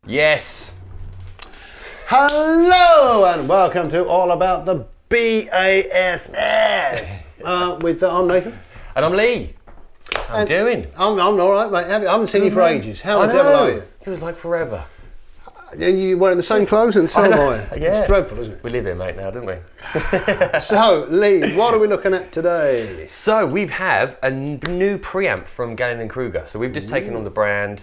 Yes. Hello and welcome to All About the BASS. I'm Nathan. And I'm Lee. How you doing? I'm all right, mate. I haven't seen you for ages. How the devil are you? Feels like forever. And you wearing the same clothes and so am I. Yeah. It's dreadful, isn't it? We live here, mate, now, don't we? So, Lee, what are we looking at today? So we have a new preamp from Gallien and Krueger. So we've just taken on the brand.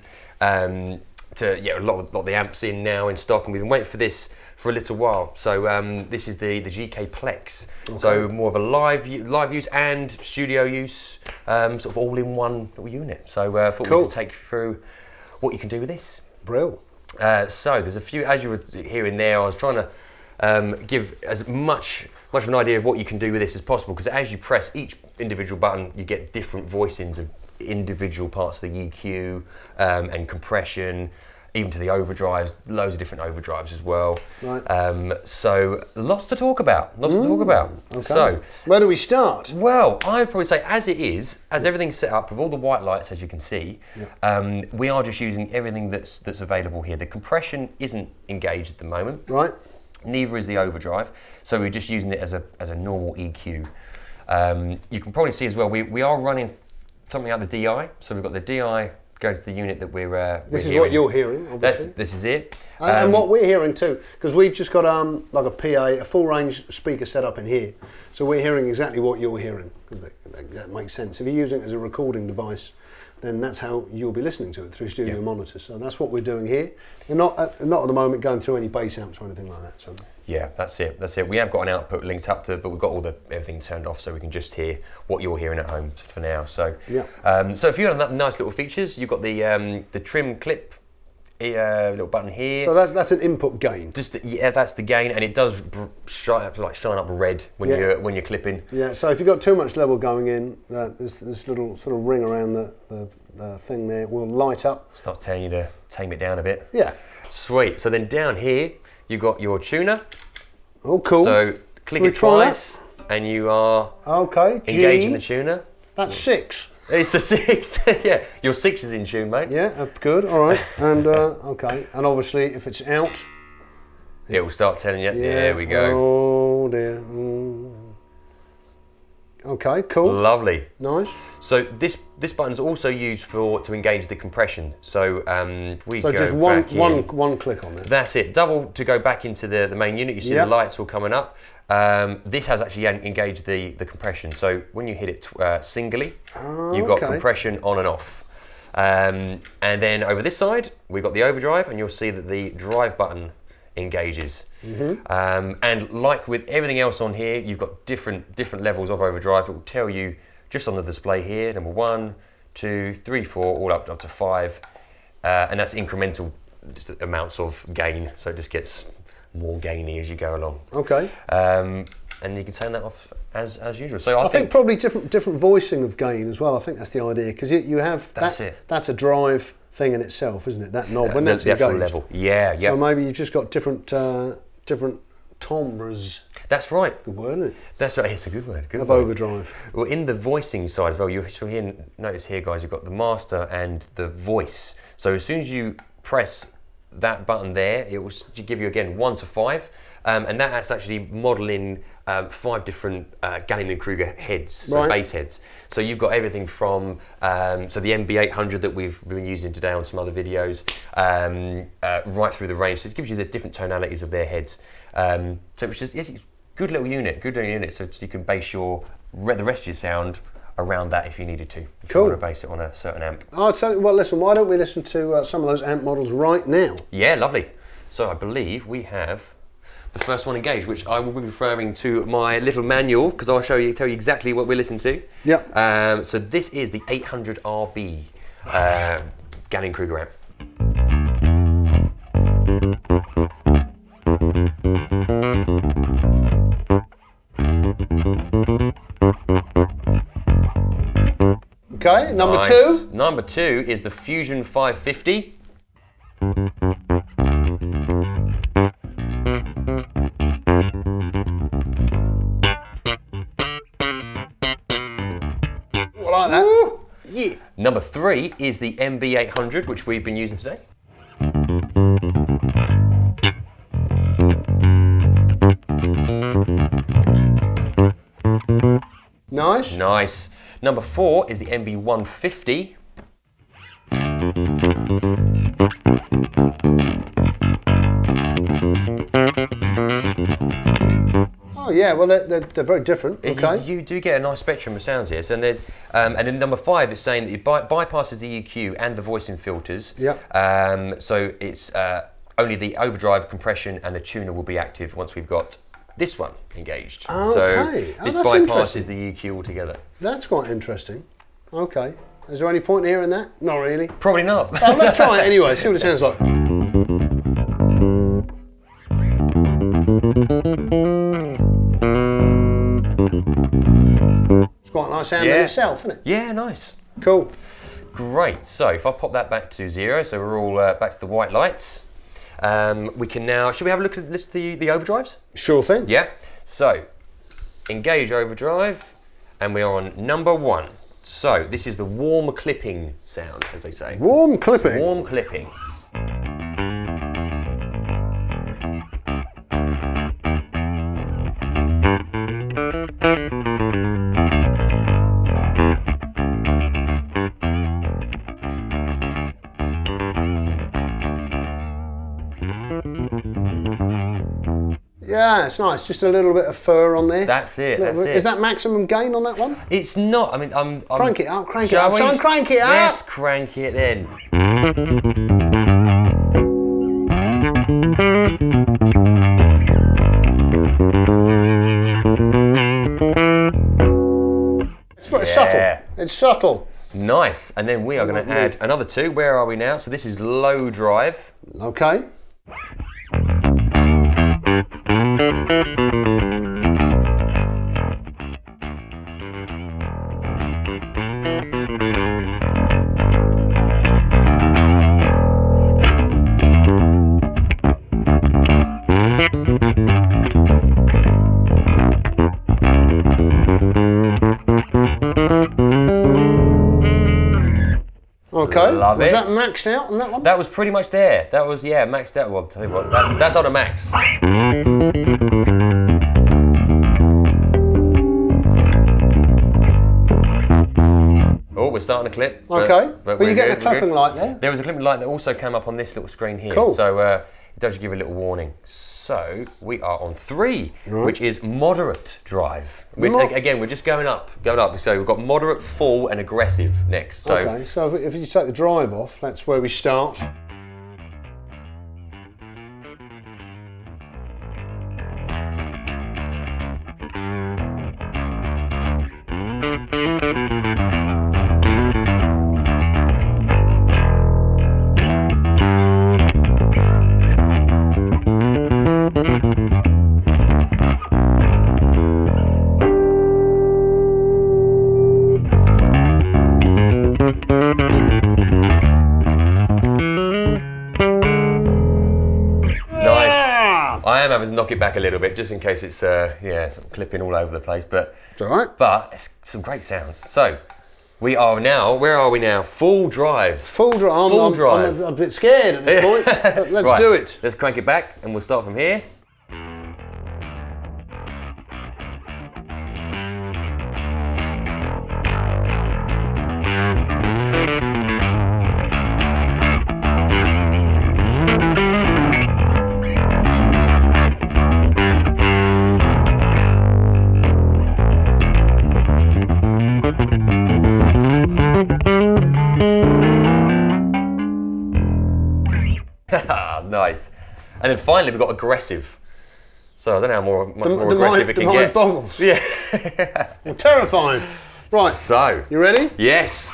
A lot of the amps in now in stock, and we've been waiting for this for a little while. So this is the GK Plex. Okay. So more of a live use and studio use, sort of all in one little unit. So I thought we'd just take you through what you can do with this. Brill. So there's a few, as you were hearing there, I was trying to give as much of an idea of what you can do with this as possible, because as you press each individual button, you get different voicings of individual parts of the EQ and compression, even to the overdrives, loads of different overdrives as well. Right. So lots to talk about. Okay. So where do we start? Well, I'd probably say as everything's set up with all the white lights, as you can see, we are just using everything that's available here. The compression isn't engaged at the moment. Right. Neither is the overdrive. So we're just using it as a normal EQ. You can probably see as well, we are running something out of the DI. So we've got the DI going to the unit that we're This is hearing. what you're hearing, obviously. This is it. And what we're hearing too, because we've just got like a PA, a full range speaker set up in here. So we're hearing exactly what you're hearing, because that makes sense. If you're using it as a recording device, then that's how you'll be listening to it, through studio monitors. So that's what we're doing here. We're not at the moment going through any bass amps or anything like that. So. Yeah, that's it. We have got an output linked up to, but we've got everything turned off, so we can just hear what you're hearing at home for now. So, so if you have nice little features, you've got the trim clip little button here. So that's an input gain. That's the gain, and it does shine up red when you're clipping. Yeah. So if you've got too much level going in, this little sort of ring around the thing there will light up. Starts telling you to tame it down a bit. Yeah. Sweet. So then down here, you've got your tuner. Oh, cool. So click it twice, and you are engaging the tuner. That's 6. It's a 6. Yeah, your 6 is in tune, mate. Yeah, good. All right. And and obviously if it's out, it will start telling you. Yeah, there we go. Oh dear. Okay, cool. Lovely. Nice. So this button's also used to engage the compression. So go just one click on that. That's it. Double to go back into the main unit. You see the lights all coming up. This has actually engaged the compression. So when you hit it singly, you've got compression on and off. And then over this side, we've got the overdrive, and you'll see that the drive button engages. Mm-hmm. And like with everything else on here, you've got different levels of overdrive. It will tell you just on the display here, number 1, 2, 3, 4, all up to 5. And that's incremental amounts of gain. So it just gets more gainy as you go along. Okay. And you can turn that off as usual. So I think probably different voicing of gain as well. I think that's the idea, because you have that's a drive thing in itself, isn't it? That knob when that's the engaged. actual level. Yeah. So maybe you've just got different timbres. That's right. Good word, isn't it? That's right. It's a good word. Of overdrive. Well, in the voicing side as well, notice here, guys, you've got the master and the voice. So as soon as you press that button there, it will give you again 1 to 5, and that's actually modelling 5 different Gallien and Krueger heads, so bass heads. So you've got everything from the MB800 that we've been using today on some other videos, right through the range. So it gives you the different tonalities of their heads. So which is it's a good little unit. So you can base the rest of your sound around that if you needed to. If you want to base it on a certain amp. I'll tell you, well, listen, why don't we listen to some of those amp models right now? Yeah, lovely. So I believe we have the first one engaged, which I will be referring to my little manual, because I'll tell you exactly what we listen to. Yeah. So this is the 800RB Gallien Krueger amp. Okay, number two. Number 2 is the Fusion 550. I like that. Woo. Yeah. Number 3 is the MB800, which we've been using today. Nice. Nice. Number 4 is the MB150. Oh yeah, well they're very different. Okay. You do get a nice spectrum of sounds here. So, and then number 5 is saying that it bypasses the EQ and the voicing filters. Yeah. So it's only the overdrive, compression, and the tuner will be active once we've got this one engaged. Okay. So this bypasses the EQ altogether. That's quite interesting. Okay. Is there any point here in that? Not really. Probably not. Oh, let's try it anyway. See what it sounds like. It's quite a nice sound in itself, isn't it? Yeah, nice. Cool. Great. So if I pop that back to 0, so we're all back to the white lights. We can now. Should we have a look at the overdrives? Sure thing. Yeah. So engage overdrive, and we are on number 1. So this is the warm clipping sound, as they say. Warm clipping. Warm clipping. Yeah, it's nice. Just a little bit of fur on there. That's it. That's it. Is that maximum gain on that one? It's not. I mean, I'm crank it up. Crank it up. Try and crank it up. Yes, crank it then. It's subtle. It's subtle. Nice. And then we are going to add another 2. Where are we now? So this is low drive. Okay. Okay. Love it. Was that maxed out on that one? That was pretty much there. That was, maxed out. Well, I'll tell you what, that's on a max. Oh, we're starting to clip. Okay. But you get a clipping light there. There was a clipping light that also came up on this little screen here. Cool. So it does give a little warning. So we are on 3, which is moderate drive. Again, we're just going up. So we've got moderate, full, and aggressive next. So okay, so if you take the drive off, that's where we start. I am having to knock it back a little bit just in case it's sort of clipping all over the place, but it's all right. But it's some great sounds. So we are now. Where are we now? Full drive. Full drive. I'm a bit scared at this point. But let's do it. Let's crank it back, and we'll start from here. Nice. And then finally we've got aggressive. So I don't know how more aggressive it can get. The mind boggles. Yeah. I'm terrified. Right. So. You ready? Yes.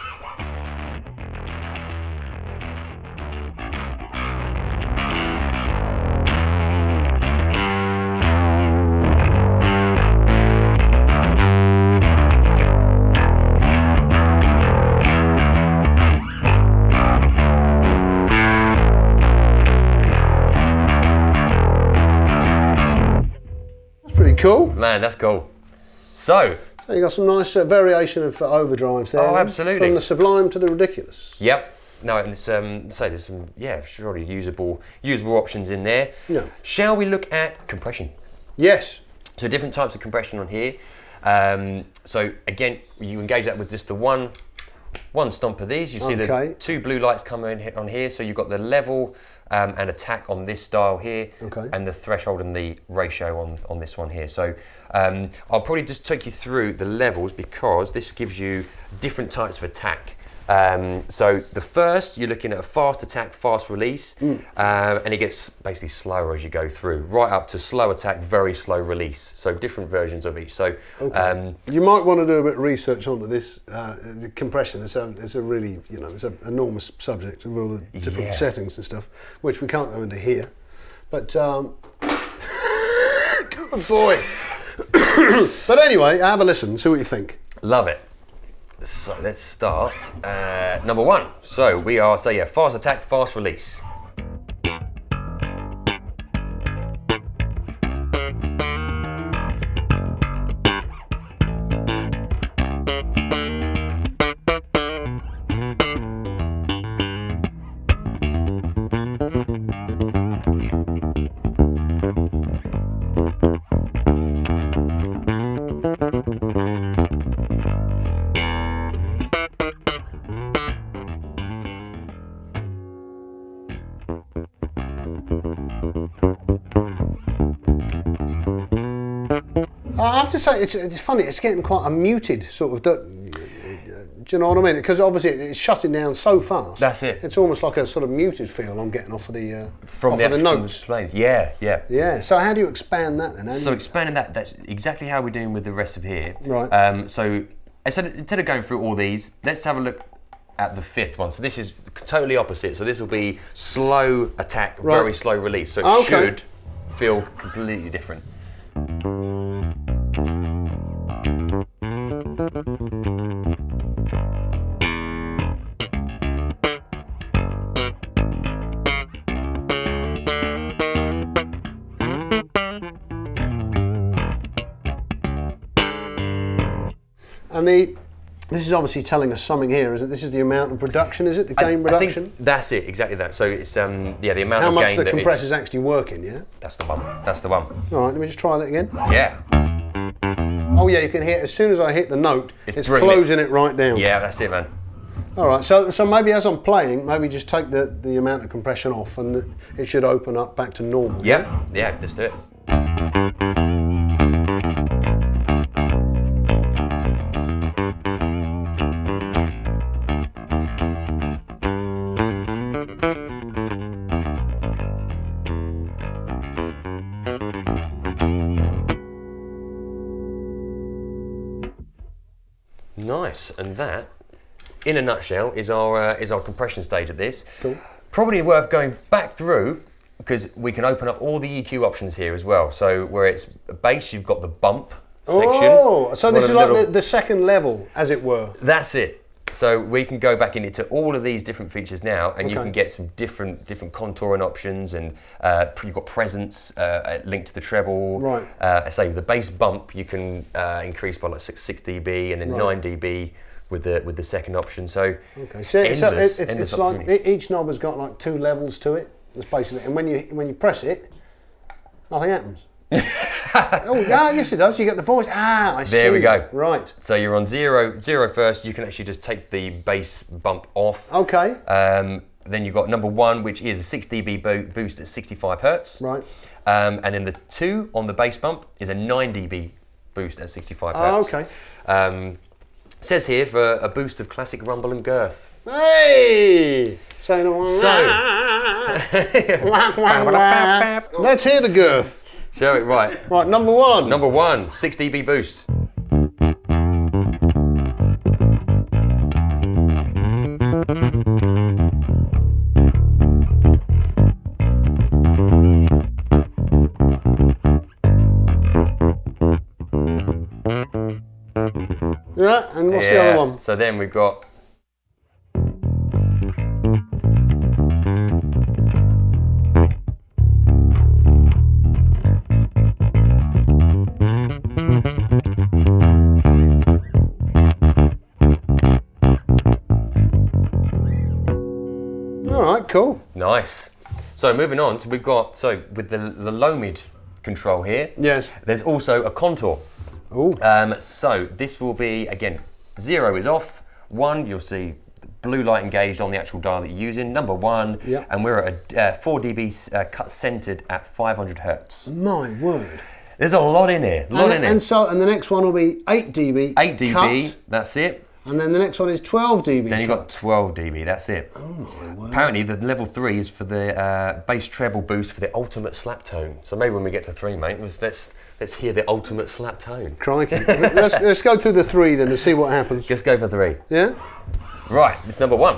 cool. Man, that's cool. So you got some nice variation of overdrives there. Oh, absolutely. From the sublime to the ridiculous. Yep. No, and it's, so there's some, surely usable options in there. Yeah. Shall we look at compression? Yes. So different types of compression on here. So again, you engage that with just the one stomp of these. You see the two blue lights coming on here. So you've got the level and attack on this dial here, and the threshold and the ratio on this one here. So I'll probably just take you through the levels because this gives you different types of attack. So the first, you're looking at a fast attack, fast release, and it gets basically slower as you go through, right up to slow attack, very slow release. So different versions of each. So you might want to do a bit of research onto this. The compression is a really, it's an enormous subject of all the different settings and stuff, which we can't go into here. But good boy. But anyway, have a listen, see what you think. Love it. So let's start. Number one. So we are, fast attack, fast release. I have to say, it's funny, it's getting quite a muted sort of, do you know what I mean? Because obviously it's shutting down so fast. That's it. It's almost like a sort of muted feel I'm getting off of the, the notes. Yeah. Yeah, so how do you expand that then? So expanding that's exactly how we're doing with the rest of here. Right. So instead of going through all these, let's have a look at the fifth one. So this is totally opposite. So this will be slow attack, very slow release. So it should feel completely different. And this is obviously telling us something here, is it? This is the amount of production, is it? The gain reduction? I think that's it, exactly that. So it's the amount of gain. How much the compressor's actually working, yeah? That's the one. That's the one. All right, let me just try that again. Yeah. Oh yeah, you can hear, as soon as I hit the note, it's closing it right down. Yeah, that's it, man. All right, so maybe as I'm playing, maybe just take the amount of compression off and it should open up back to normal. Yeah, just do it. Nice, and that, in a nutshell, is our compression stage of this. Cool. Probably worth going back through because we can open up all the EQ options here as well. So where it's bass, you've got the bump section. Oh, so this is like the second level, as it were. That's it. So we can go back into all of these different features now, and you can get some different contouring options, and you've got presence linked to the treble. Right. I say the bass bump you can increase by like 6 dB, and then 9 dB with the second option. So it's like each knob has got like 2 levels to it. That's basically, and when you press it, nothing happens. Oh, yeah, yes it does. You get the voice. I see. There we go. Right. So you're on zero first. You can actually just take the bass bump off. Okay. Then you've got number 1, which is a 6 dB boost at 65 hertz. Right. And then the 2 on the bass bump is a 9 dB boost at 65 hertz. Okay. Says here for a boost of classic rumble and girth. Hey! So let's hear the girth. Show it, right. Right, number 1. Number 1, 6 dB boost. Yeah, and what's the other one? So then we've got Nice. So moving on, we've got, with the low mid control here, yes, there's also a contour. Oh. So this will be, again, 0 is off, 1 you'll see blue light engaged on the actual dial that you're using, number 1, yep. and we're at a 4 dB cut centered at 500 hertz. My word. There's a lot in here, And the next one will be 8 dB 8 dB, cut, that's it. and then the next one is 12 dB Then you've got 12 dB, that's it. Oh my word. Apparently the level 3 is for the bass treble boost for the ultimate slap tone. So maybe when we get to 3, mate, let's hear the ultimate slap tone. Crikey. let's go through the 3 then to see what happens. Just go for 3. Yeah? Right, it's number 1.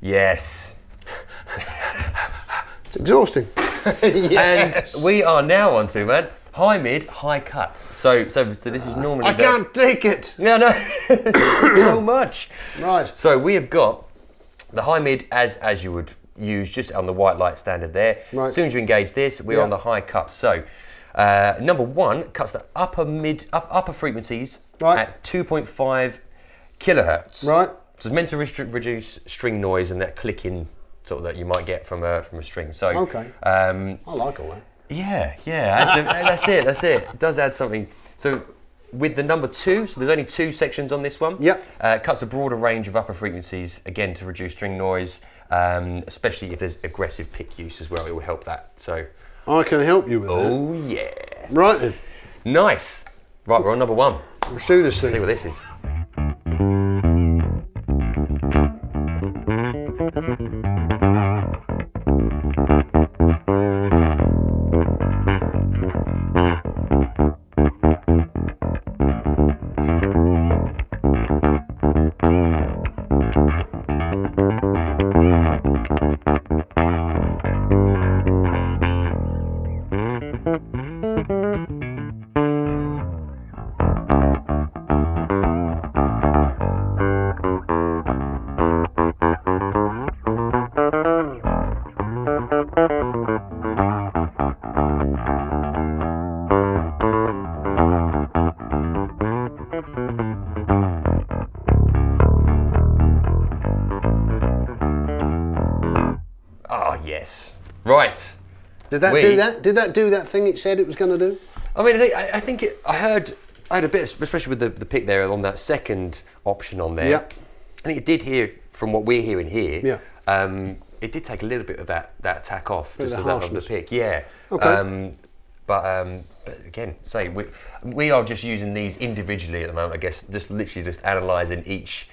Yes. It's exhausting. Yes. And we are now on to, man, high mid, high cut. So this is normally. I can't take it. No, so much. Right. So we have got the high mid as you would use just on the white light standard there. Right. As soon as you engage this, we're on the high cut. So number 1 cuts the upper frequencies at 2.5 kilohertz. Right. So it's meant to reduce string noise and that clicking sort of that you might get from a string. So okay. I like all that. Yeah. That's it. It does add something. So with the number 2, so there's only 2 sections on this one. Yep. Cuts a broader range of upper frequencies, again to reduce string noise, especially if there's aggressive pick use as well. It will help that. So I can help you with that. Oh yeah. Right then. Nice. Right, we're on number 1. Let's do this thing. See what this is. Yes. Right. Did that do that? Did that do that thing it said it was going to do? I mean, I think I heard a bit, especially with the pick there on that second option on there. Yeah. I think it did hear from what we're hearing here. Yeah. It did take a little bit of that tack off, Bit just of of the the pick. Yeah. Okay. But again, we are just using these individually at the moment. I guess just literally just analysing each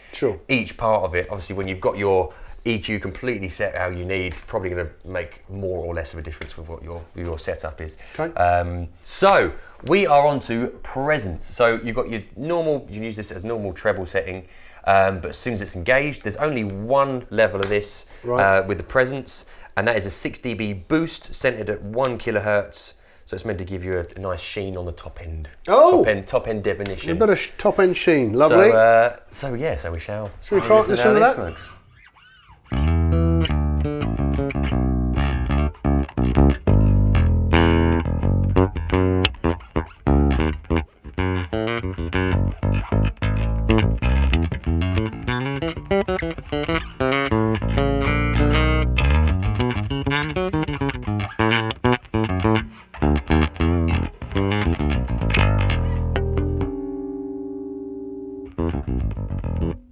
part of it. Obviously, when you've got your EQ completely set how you need, it's probably going to make more or less of a difference with what your setup is. Okay. So we are on to presence. So you've got your normal. You can use this as normal treble setting. But as soon as it's engaged, there's only one level of this with the presence, and that is a 6 dB boost centered at 1 kilohertz. So it's meant to give you a nice sheen on the top end. Oh! Top end definition. A bit of top end sheen, lovely. So we shall. Shall we try listen to that? Looks.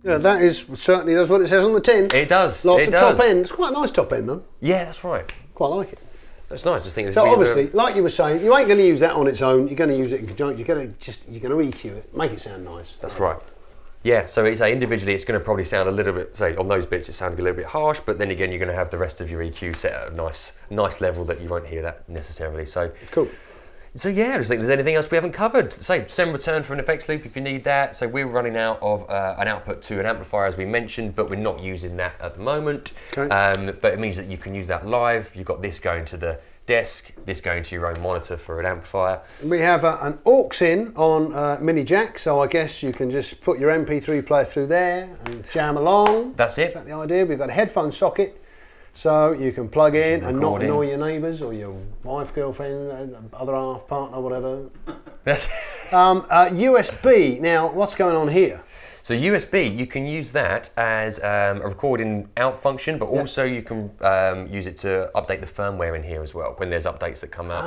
Yeah, that is certainly does what it says on the tin. It does. Lots of top end. It's quite a nice top end though. Yeah, that's right. Quite like it. That's nice. Just think. So obviously, like you were saying, you ain't going to use that on its own. You're going to use it in conjunction. You're going to EQ it, make it sound nice. That's right. Yeah. So it's individually, it's going to probably sound a little bit. Say on those bits, it's sounding a little bit harsh, but then again, you're going to have the rest of your EQ set at a nice level that you won't hear that necessarily. So cool. So yeah, I just think there's anything else we haven't covered. Say send return for an effects loop if you need that. So we're running out of an output to an amplifier as we mentioned, but we're not using that at the moment. Okay. But it means that you can use that live. You've got this going to the desk, this going to your own monitor for an amplifier. We have an aux in on mini jack, so I guess you can just put your MP3 player through there and jam along. That's it. Is that the idea? We've got a headphone socket. So you can plug in and not annoy your neighbours or your wife, girlfriend, other half, partner, whatever. USB. Now, what's going on here? So USB, you can use that as a recording out function, but also you can use it to update the firmware in here as well. When there's updates that come out,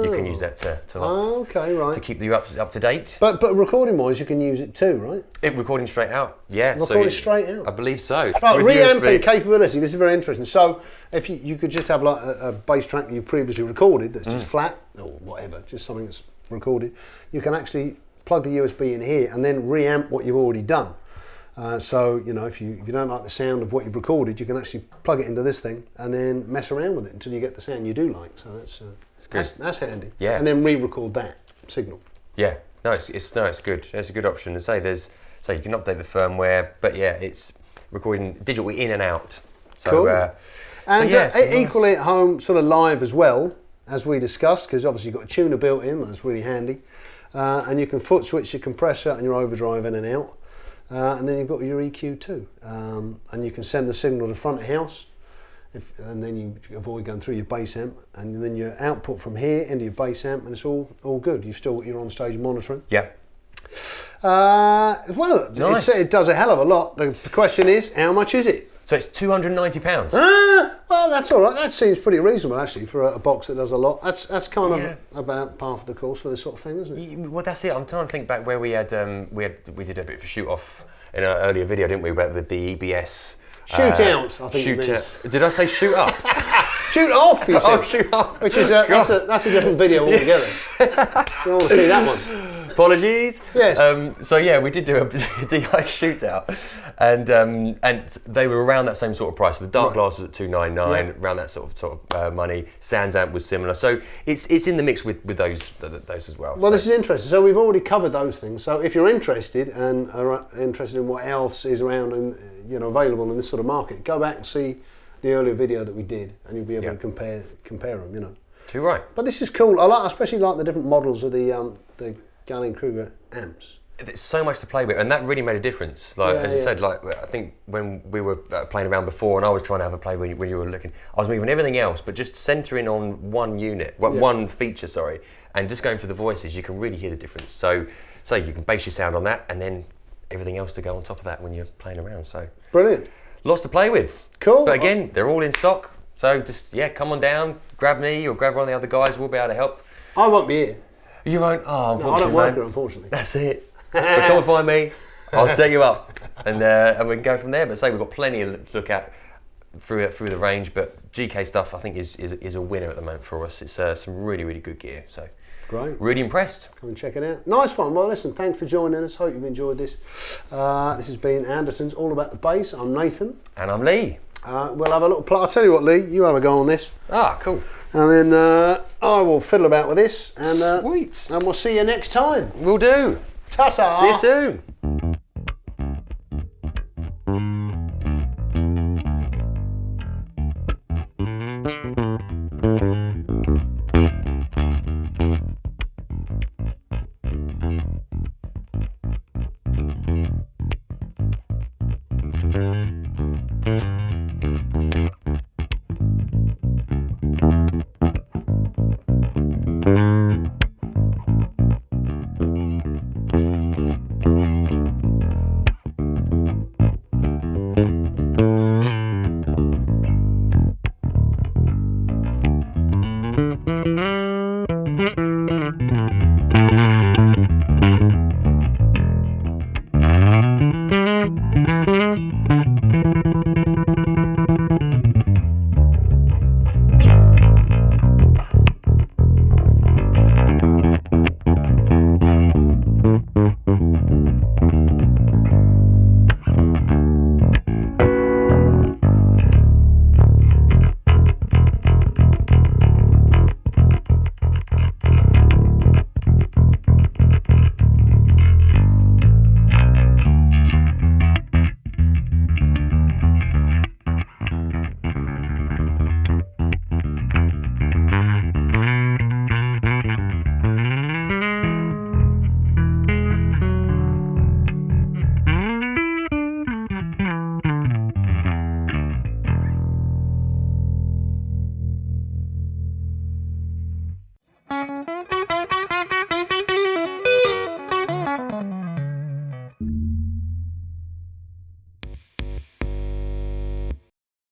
you can use that to keep you up to date. But recording-wise, you can use it too, right? Recording straight out, yeah. Recording straight out? I believe so. Right, reamping capability, this is very interesting. So if you could just have like a bass track that you previously recorded that's just flat, or whatever, just something that's recorded, you can actually plug the USB in here and then reamp what you've already done. So, you know, if you don't like the sound of what you've recorded, you can actually plug it into this thing and then mess around with it until you get the sound you do like. So that's handy. Yeah. And then re-record that signal. Yeah. No, it's good. It's a good option to say. You can update the firmware, but yeah, it's recording digital in and out. So, cool. Equally at home, sort of live as well, as we discussed, because obviously you've got a tuner built in. That's really handy. And you can foot switch your compressor and your overdrive in and out. And then you've got your EQ too. And you can send the signal to front of house, and then you avoid going through your bass amp, and then your output from here into your bass amp, and it's all good. You've still got your on-stage monitoring. Yeah. Nice. It does a hell of a lot. The question is, how much is it? So it's £290. Well, that's all right. That seems pretty reasonable actually for a box that does a lot. That's kind of about par for the course for this sort of thing, isn't it? Well, that's it. I'm trying to think back where we did a bit of a shoot off in an earlier video, didn't we? With the EBS shoot out. I think shoot out. Did I say shoot up? Shoot off, you said. Oh, shoot off. Which is that's a different video altogether. You want to see that one? Apologies. Yes. So yeah, we did do a DI shootout, and they were around that same sort of price. So the dark glass was at $299, around that sort of money. Sans amp was similar, so it's in the mix with those as well. Well, this is interesting. So we've already covered those things. So if you're interested and are interested in what else is around and available in this sort of market, go back and see the earlier video that we did, and you'll be able to compare them. Too right. But this is cool. I especially like the different models of the Gallien Krueger amps. There's so much to play with, and that really made a difference. As you said, I think when we were playing around before, and I was trying to have a play when you were looking, I was moving everything else, but just centering on one feature, and just going for the voices, you can really hear the difference. So you can base your sound on that, and then everything else to go on top of that when you're playing around. So brilliant. Lots to play with. Cool. But again, they're all in stock. So just come on down, grab me or grab one of the other guys. We'll be able to help. I won't be here. You won't? Oh, unfortunately, no, I don't work here, unfortunately. That's it. But come and find me. I'll set you up, and we can go from there. But we've got plenty to look at through the range. But GK stuff, I think, is a winner at the moment for us. It's some really, really good gear. So great. Really impressed. Come and check it out. Nice one. Well, listen, thanks for joining us. Hope you've enjoyed this. This has been Andertons, all about the bass. I'm Nathan. And I'm Lee. We'll have a little play. I'll tell you what, Lee, you have a go on this. Ah, cool. And then I will fiddle about with this. And, sweet. And we'll see you next time. Will do. Ta-ta. See you soon.